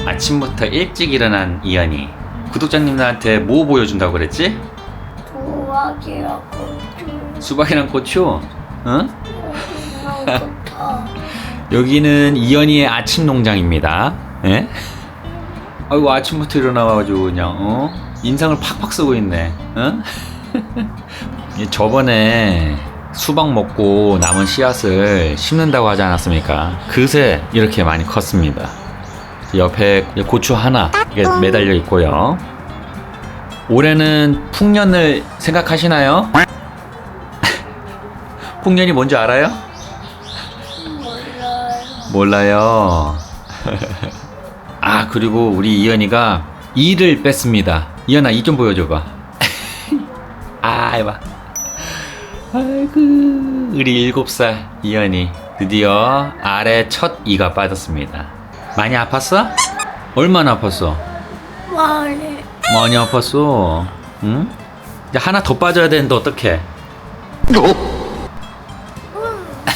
아침부터 일찍 일어난 이현이. 구독자님들한테 뭐 보여준다고 그랬지? 수박이랑 고추. 수박이랑 고추? 응? 너무 좋다. 여기는 이현이의 아침 농장입니다. 예? 아이고 아침부터 일어나가지고 그냥 인상을 팍팍 쓰고 있네. 응? 저번에 수박 먹고 남은 씨앗을 심는다고 하지 않았습니까? 그새 이렇게 많이 컸습니다. 옆에 고추 하나 매달려 있고요. 올해는 풍년을 생각하시나요? 풍년이 뭔지 알아요? 몰라요. 몰라요. 아, 그리고 우리 이현이가 이를 뺐습니다. 이현아, 이 좀 보여줘봐. 아, 해봐. 아이고, 우리 7살 이현이 드디어 아래 첫 이가 빠졌습니다. 많이 아팠어? 얼마나 아팠어? 많이 아팠어. 응? 이제 하나 더 빠져야 되는데 어떡해?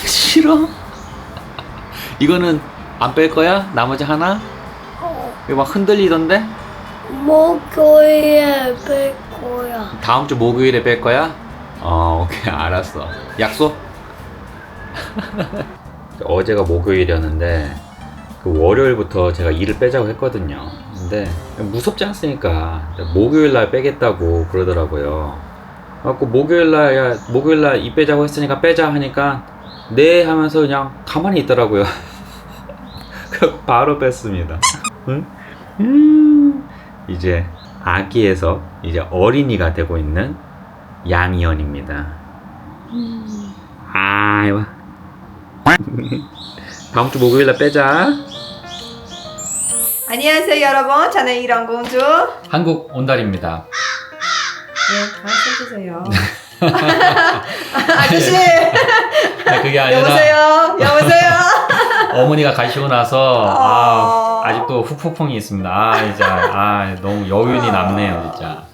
싫어? 이거는 안 뺄 거야? 나머지 하나? 이거 막 흔들리던데? 목요일에 뺄 거야. 다음 주 목요일에 뺄 거야? 오케이, 알았어. 약속? 어제가 목요일이었는데 그 월요일부터 제가 일을 빼자고 했거든요. 근데 무섭지 않습니까? 목요일 날 빼겠다고 그러더라고요. 그래갖고 목요일 날 이 빼자고 했으니까 빼자 하니까 네 하면서 그냥 가만히 있더라고요. 바로 뺐습니다. 응? 이제 아기에서 이제 어린이가 되고 있는 양이현입니다. 아이고. 다음 주 목요일 날 빼자. 안녕하세요 여러분, 저는 이런공주. 한국 온달입니다. 네, 가르쳐주세요. 아저씨. 그게 아니라 여보세요. 어머니가 가시고 나서 아직도 훅폭풍이 있습니다. 이제 너무 여운이 남네요, 진짜.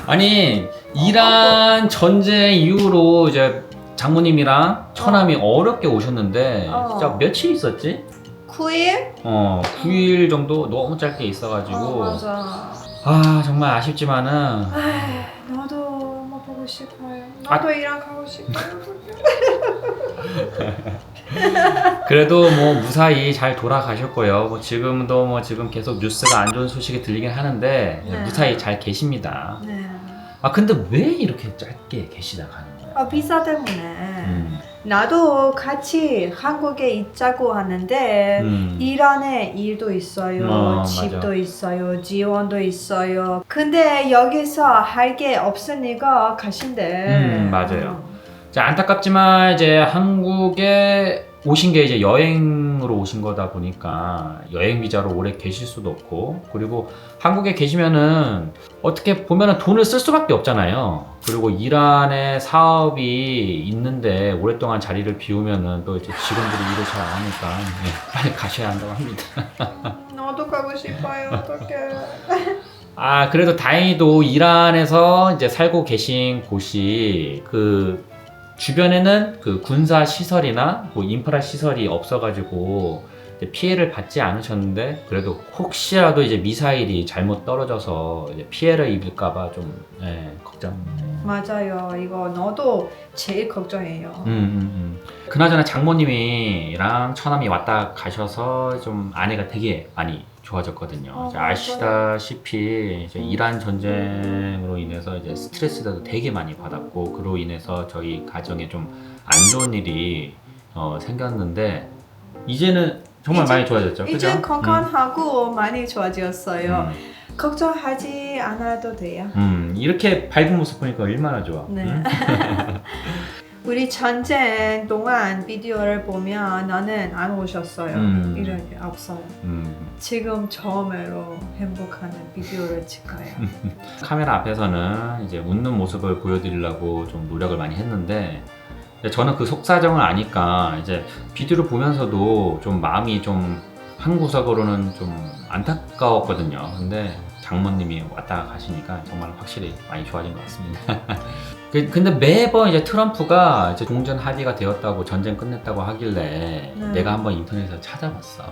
아니, 이란 전쟁 이후로 이제 장모님이랑 처남이 어렵게 오셨는데 진짜 며칠 있었지? 9일? 9일 정도 너무 짧게 있어가지고 맞아. 정말 아쉽지만은 너도 뭐 보고 싶어요. 나도 이랑 가고 싶어요. 그래도 뭐 무사히 잘 돌아가셨고요. 뭐 지금도 지금 계속 뉴스가 안 좋은 소식이 들리긴 하는데 네. 무사히 잘 계십니다. 네. 근데 왜 이렇게 짧게 계시다 가는 거야? 비자 때문에. 나도 같이 한국에 있자고 하는데 이란에 일도 있어요, 맞아. 집도 있어요, 지원도 있어요. 근데 여기서 할 게 없으니까 가신대. 맞아요. 자, 안타깝지만 이제 한국에 오신 게 이제 여행으로 오신 거다 보니까 여행 비자로 오래 계실 수도 없고, 그리고 한국에 계시면은 어떻게 보면은 돈을 쓸 수밖에 없잖아요. 그리고 이란에 사업이 있는데 오랫동안 자리를 비우면은 또 이제 직원들이 일을 잘 안 하니까 빨리 가셔야 한다고 합니다. 너도 가고 싶어요. 어떡해. 그래도 다행히도 이란에서 이제 살고 계신 곳이 그 주변에는 그 군사 시설이나 뭐 인프라 시설이 없어가지고 이제 피해를 받지 않으셨는데, 그래도 혹시라도 이제 미사일이 잘못 떨어져서 이제 피해를 입을까봐 좀 걱정. 맞아요. 이거 너도 제일 걱정해요. 그나저나 장모님이랑 처남이 왔다 가셔서 좀 아내가 되게 많이 좋아졌거든요. 이제 아시다시피 이제 이란 전쟁으로 인해서 이제 스트레스도 되게 많이 받았고, 그로 인해서 저희 가정에 좀 안 좋은 일이 생겼는데 이제는 정말 많이 좋아졌죠. 이제 그죠? 건강하고 많이 좋아졌어요. 걱정하지 않아도 돼요. 이렇게 밝은 모습 보니까 얼마나 좋아. 네. 우리 전쟁 동안 비디오를 보면 나는 안 오셨어요. 이런 게 없어요. 지금 처음으로 행복하는 비디오를 찍어요. 카메라 앞에서는 이제 웃는 모습을 보여드리려고 좀 노력을 많이 했는데, 저는 그 속사정을 아니까 이제 비디오를 보면서도 좀 마음이 좀 한 구석으로는 좀 안타까웠거든요. 근데 장모님이 왔다 가시니까 정말 확실히 많이 좋아진 것 같습니다. 근데 매번 이제 트럼프가 이제 종전 합의가 되었다고, 전쟁 끝냈다고 하길래 내가 한번 인터넷에서 찾아봤어.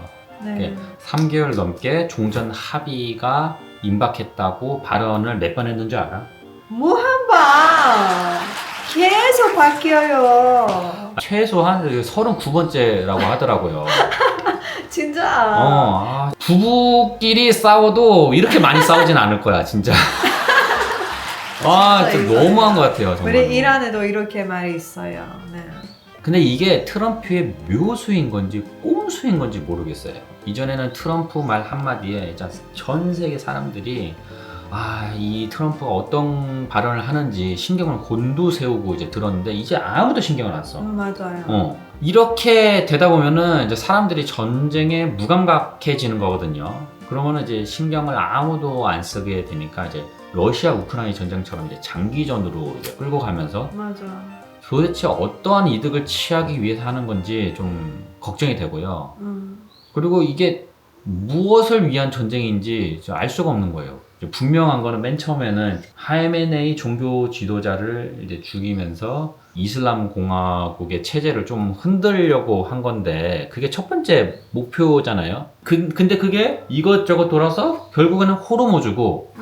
네. 3개월 넘게 종전 합의가 임박했다고 발언을 몇 번 했는 줄 알아? 뭐 한 번 계속 바뀌어요. 최소한 39번째라고 하더라고요. 진짜. 부부끼리 싸워도 이렇게 많이 싸우진 않을 거야, 진짜. 진짜 진짜 이거예요. 너무한 것 같아요, 정말. 우리 이란에도 이렇게 말이 있어요. 네. 근데 이게 트럼프의 묘수인 건지 꼼수인 건지 모르겠어요. 이전에는 트럼프 말 한마디에 진짜 전 세계 사람들이 이 트럼프가 어떤 발언을 하는지 신경을 곤두세우고 이제 들었는데 이제 아무도 신경을 안 써. 맞아요. 이렇게 되다 보면은 이제 사람들이 전쟁에 무감각해지는 거거든요. 그러면은 이제 신경을 아무도 안 쓰게 되니까 이제 러시아 우크라이나 전쟁처럼 이제 장기전으로 이제 끌고 가면서 맞아. 도대체 어떠한 이득을 취하기 위해서 하는 건지 좀 걱정이 되고요. 그리고 이게 무엇을 위한 전쟁인지 알 수가 없는 거예요. 분명한 거는 맨 처음에는 하메네이 종교 지도자를 이제 죽이면서 이슬람 공화국의 체제를 좀 흔들려고 한 건데 그게 첫 번째 목표잖아요. 근데 그게 이것저것 돌아서 결국에는 호르무즈고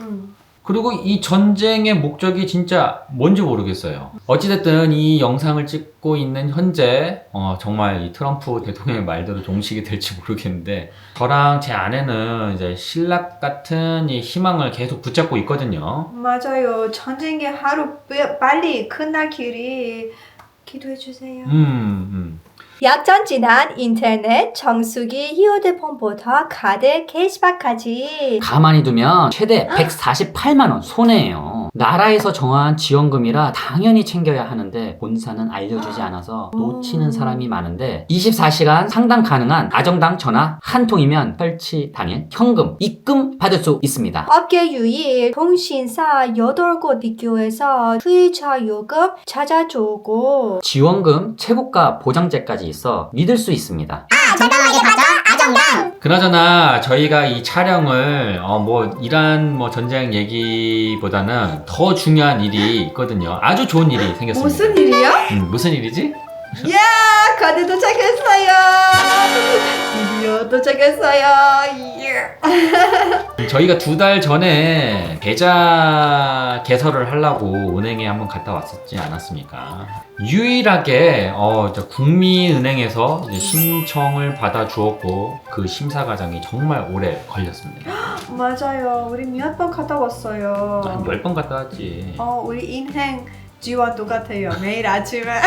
그리고 이 전쟁의 목적이 진짜 뭔지 모르겠어요. 어찌됐든 이 영상을 찍고 있는 현재 정말 이 트럼프 대통령의 말대로 종식이 될지 모르겠는데 저랑 제 아내는 이제 신락 같은 이 희망을 계속 붙잡고 있거든요. 맞아요. 전쟁이 하루 빨리 끝나기를 기도해 주세요. 약전 지난 인터넷 정수기 휴대폰부터 카드 캐시백까지 가만히 두면 최대 148만 원 손해예요. 나라에서 정한 지원금이라 당연히 챙겨야 하는데 본사는 알려주지 않아서 놓치는 사람이 많은데 24시간 상담 가능한 아정당 전화 한 통이면 설치 당일 현금 입금 받을 수 있습니다. 업계 유일 통신사 8곳 비교해서 투이자 요금 찾아주고 지원금 최고가 보장제까지 있어 믿을 수 있습니다. 정당하게 가자 아정당. 그나저나 저희가 이 촬영을 이란 전쟁 얘기보다는 더 중요한 일이 있거든요. 아주 좋은 일이 생겼습니다. 무슨 일이야? 무슨 일이지? 카드 도착했어요. 드디어 도착했어요. 저희가 2달 전에 계좌 개설을 하려고 은행에 한번 갔다 왔었지 않았습니까? 유일하게 국민은행에서 이제 신청을 받아 주었고 그 심사 과정이 정말 오래 걸렸습니다. 맞아요. 우리 몇 번 갔다 왔어요. 한 10번 갔다 왔지. 우리 인행 지원 똑같아요. 매일 아침에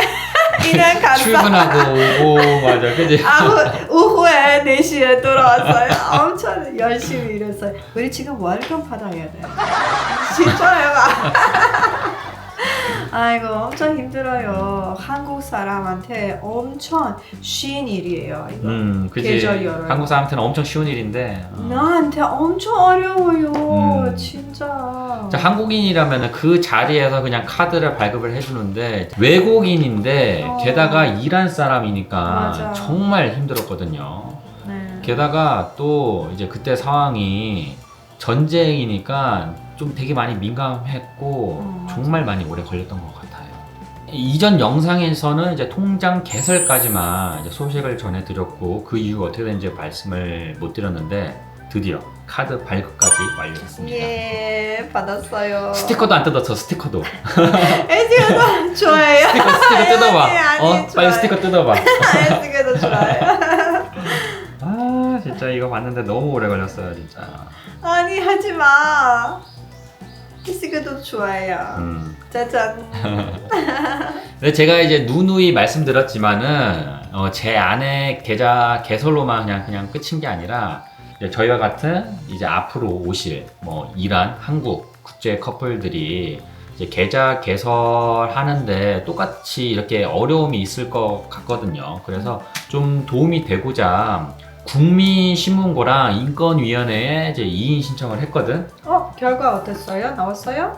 인행 가서 출근하고 오고 맞아, 그지? 오후에 4시에 돌아왔어요. 엄청 열심히 일했어요. 우리 지금 월급 받아야 돼. 진짜요? 아이고 엄청 힘들어요. 한국 사람한테 엄청 쉬운 일이에요. 이거. 그지. 계절 열어요. 한국 사람한테는 엄청 쉬운 일인데. 나한테 엄청 어려워요. 진짜. 자, 한국인이라면 그 자리에서 그냥 카드를 발급을 해주는데 외국인인데 게다가 이란 사람이니까 맞아. 정말 힘들었거든요. 네. 게다가 또 이제 그때 상황이 전쟁이니까 좀 되게 많이 민감했고 정말 많이 오래 걸렸던 것 같아요. 이전 영상에서는 이제 통장 개설까지만 이제 소식을 전해드렸고 그 이후 어떻게 되는지 말씀을 못 드렸는데 드디어 카드 발급까지 완료했습니다. 예, 받았어요. 스티커도 안 뜯었어, 스티커도. 에스티커도 좋아요. 스티커 뜯어봐. 아니, 빨리 스티커 뜯어봐. 에스티커도 좋아요. 진짜 이거 봤는데 너무 오래 걸렸어요, 진짜. 아니 하지 마. 에스티커도 좋아요. 짜잔. 근데 제가 이제 누누이 말씀드렸지만은 제 아내 계좌 개설로만 그냥 끝인 게 아니라 이제 저희와 같은 이제 앞으로 오실 이란, 한국 국제 커플들이 이제 계좌 개설하는데 똑같이 이렇게 어려움이 있을 것 같거든요. 그래서 좀 도움이 되고자 국민신문고랑 인권위원회에 이제 이인 신청을 했거든. 결과 어땠어요? 나왔어요?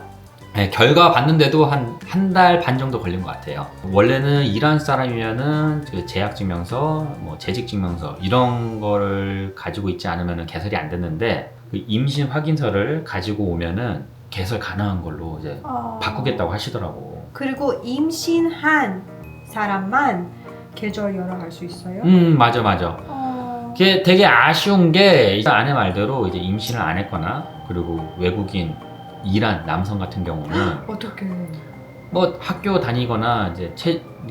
네, 결과 봤는데도 한 달 반 정도 걸린 것 같아요. 원래는 이란 사람이면은 그 재약증명서, 재직증명서 이런 거를 가지고 있지 않으면 개설이 안 됐는데 그 임신 확인서를 가지고 오면은 개설 가능한 걸로 이제 바꾸겠다고 하시더라고. 그리고 임신한 사람만 계절 열어 할 수 있어요? 맞아. 그게 되게 아쉬운 게 아내 말대로 이제 임신을 안 했거나 그리고 외국인 일한 남성 같은 경우는 어떻게? 뭐 학교 다니거나 이제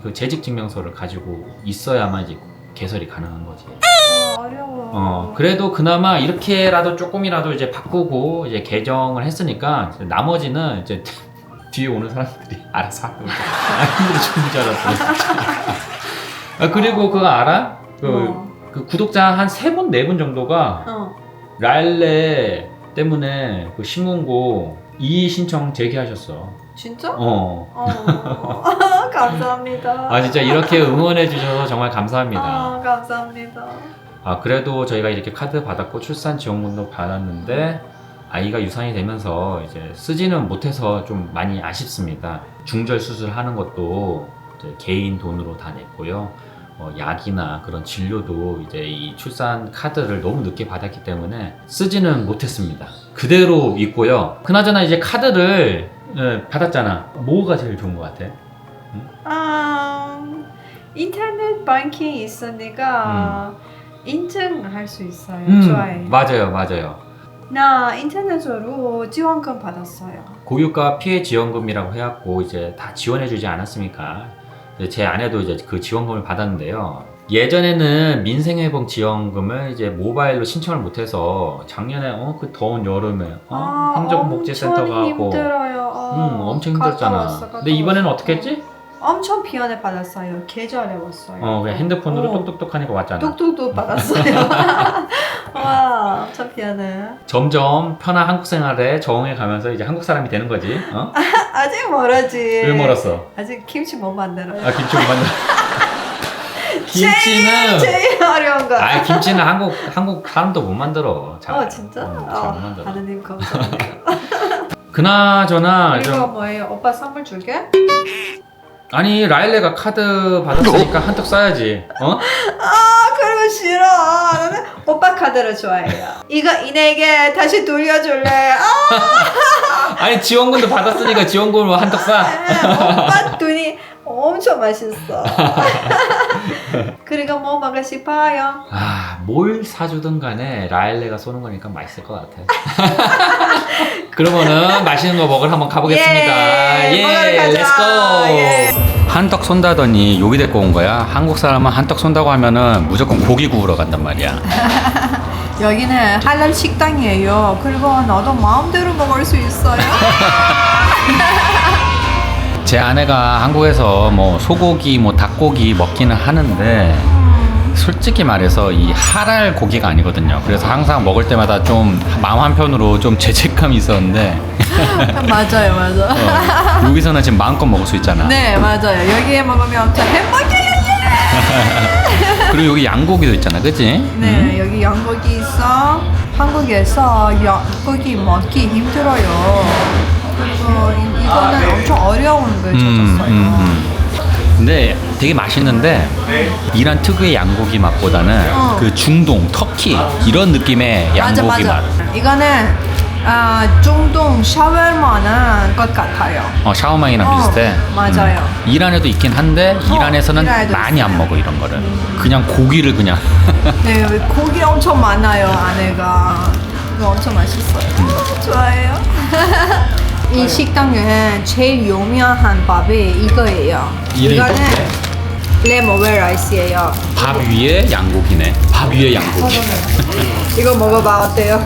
그 재직 증명서를 가지고 있어야만 이제 개설이 가능한 거지. 어려워. 그래도 그나마 이렇게라도 조금이라도 이제 바꾸고 이제 개정을 했으니까 나머지는 이제 뒤에 오는 사람들이 알아서 하고 힘들어 죽는 줄 알았어. 그리고 그거 알아? 그 구독자 한 3분, 4분 정도가 랄레 때문에 그 신문고 이의 신청 제기하셨어. 진짜? 감사합니다. 아 진짜 이렇게 응원해 주셔서 정말 감사합니다. 감사합니다. 그래도 저희가 이렇게 카드 받았고 출산 지원금도 받았는데 아이가 유산이 되면서 이제 쓰지는 못해서 좀 많이 아쉽습니다. 중절 수술하는 것도 이제 개인 돈으로 다 냈고요. 약이나 그런 진료도 이제 이 출산 카드를 너무 늦게 받았기 때문에 쓰지는 못했습니다. 그대로 있고요. 그나저나 이제 카드를 받았잖아. 뭐가 제일 좋은 것 같아? 인터넷 banking 있으니까 인증할 수 있어요. 좋아요. 맞아요. 나 인터넷으로 지원금 받았어요. 고유가 피해 지원금이라고 해갖고 이제 다 지원해주지 않았습니까? 제 아내도 이제 그 지원금을 받았는데요. 예전에는 민생회복 지원금을 이제 모바일로 신청을 못해서 작년에 그 더운 여름에 행정복지센터 엄청 가고 힘들어요. 엄청 힘들었잖아. 근데 이번에는 어떻게 했지? 엄청 비원에 받았어요. 계절에 왔어요. 그냥 핸드폰으로 똑똑똑 하니까 왔잖아. 똑똑똑 받았어요. 와, 엄청 비원해. 점점 편한 한국 생활에 적응해 가면서 이제 한국 사람이 되는 거지. 아직 멀었지. 왜 멀었어? 아직 김치 못 만들어요. 김치 못 만들어. 김치는 제일 어려운 거. 김치는 한국 사람도 못 만들어. 잘. 진짜? 잘 못 만들어. 하느님 감사합니다. 그나저나 이거 뭐예요? 오빠 선물 줄게? 아니 라일레가 카드 받았으니까 한턱 쏴야지. 그러면 싫어. 나는 오빠 카드를 좋아해요. 이거 이내게 다시 돌려줄래? 아니 지원금도 받았으니까 지원금으로 한턱 쏴. 오빠 돈이 엄청 맛있어. 그리고 뭐 먹고 싶어요? 뭘 사주든 간에 라일레가 쏘는 거니까 맛있을 것 같아. 그러면은 맛있는 거 먹으러 한번 가보겠습니다. 먹으러 가자. 렛츠고. 한턱 쏜다더니 여기 데리고 온 거야. 한국 사람은 한턱 쏜다고 하면은 무조건 고기 구우러 간단 말이야. 여기는 할랄 식당이에요. 그리고 너도 마음대로 먹을 수 있어요. 제 아내가 한국에서 뭐 소고기, 뭐 닭고기 먹기는 하는데 솔직히 말해서 이 할랄 고기가 아니거든요. 그래서 항상 먹을 때마다 좀 마음 한편으로 좀 죄책감이 있었는데 맞아요. 여기서는 지금 마음껏 먹을 수 있잖아. 네, 맞아요. 여기에 먹으면 엄청 행복해요. 그리고 여기 양고기도 있잖아, 그치? 네, 여기 양고기 있어. 한국에서 양고기 먹기 힘들어요. 그리고 이거는 엄청 어려운 걸 찾았어요. 근데 되게 맛있는데 이란 특유의 양고기 맛보다는 그 중동, 터키 이런 느낌의 양고기 맞아. 맛. 이거는 중동 샤워마는 것 같아요. 샤오마이랑 비슷해. 맞아요. 이란에도 있긴 한데 이란에서는 이란에도 많이 있어요. 안 먹어 이런 거를. 그냥 고기를 그냥. 네, 여기 고기 엄청 많아요, 안에가. 이거 엄청 맛있어요. 좋아해요. 이 식당에 제일 유명한 밥이 이거예요. 이름이 이거는 뭔데? 레모웰 라이스예요. 밥 위에 양고기네. 밥 위에 양고기. 이거 먹어봐, 어때요?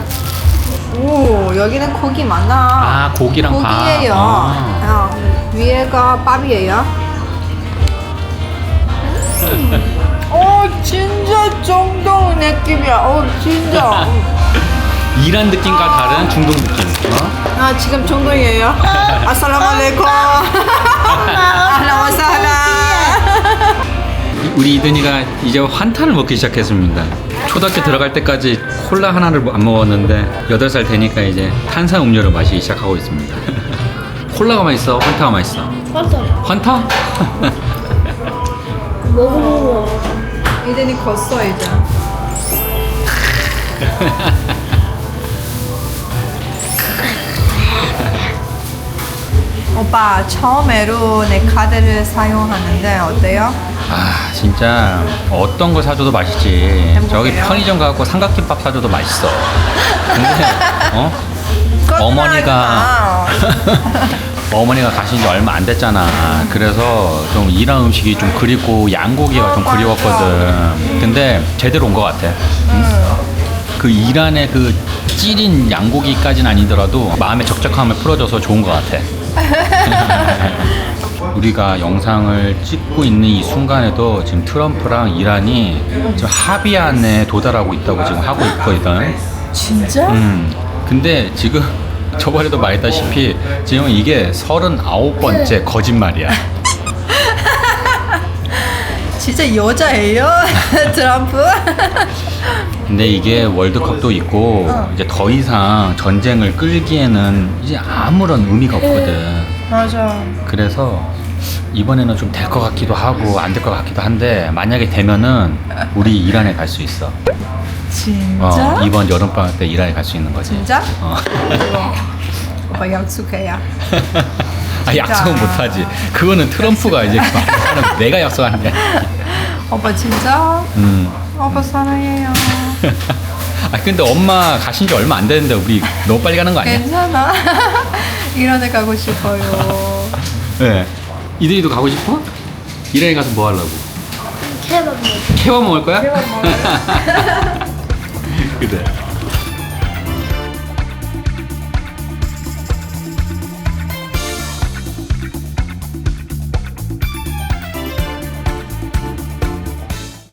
오, 여기는 고기 많아. 고기랑 고기예요. 밥. 위에가 밥이에요. 진짜 중동 느낌이야. 진짜. 이란 느낌과 다른 중동 느낌. 지금 중동이에요. 아살라무알레이쿰. 아hla와살라. 우리 이든이가 이제 환타를 먹기 시작했습니다. 초등학교 들어갈 때까지 콜라 하나를 안 먹었는데 8살 되니까 이제 탄산 음료를 마시기 시작하고 있습니다. 콜라가 맛있어? 환타가 맛있어? 환타? 먹어. 이든이 컸어 이제. 오빠 처음으로 내 카드를 사용하는데 어때요? 아 진짜 어떤 걸 사줘도 맛있지. 저기 편의점 가고 삼각김밥 사줘도 맛있어. 근데 어머니가 어머니가 가신 지 얼마 안 됐잖아. 그래서 좀 이란 음식이 좀 그립고 양고기가 좀 그리웠거든. 근데 제대로 온 것 같아. 그 이란의 그 찌린 양고기까지는 아니더라도 마음의 적적함을 풀어줘서 좋은 것 같아. 우리가 영상을 찍고 있는 이 순간에도 지금 트럼프랑 이란이 지금 합의안에 도달하고 있다고 지금 하고 있거든. 진짜? 근데 지금 저번에도 말했다시피 지금 이게 39번째 거짓말이야. 진짜 여자예요? 트럼프? 근데 이게 월드컵도 있고 이제 더 이상 전쟁을 끌기에는 이제 아무런 의미가 없거든. 맞아. 그래서 이번에는 좀 될 것 같기도 하고 안 될 것 같기도 한데 만약에 되면은 우리 이란에 갈 수 있어. 진짜? 이번 여름방학 때 이란에 갈 수 있는 거지. 진짜? 어. 오빠 약속해야. 아, 약속은 못하지. 그거는 트럼프가 이제 하는 내가 약속하는 게 아니야. 오빠 진짜? 오빠 사랑해요. 아 근데 엄마 가신 지 얼마 안 됐는데 우리 너무 빨리 가는 거 아니야? 괜찮아. 이란에 가고 싶어요. 네. 이들이도 가고 싶어? 이란에 가서 뭐 하려고? 케밥 먹어. 케밥 먹을 거야? 그래.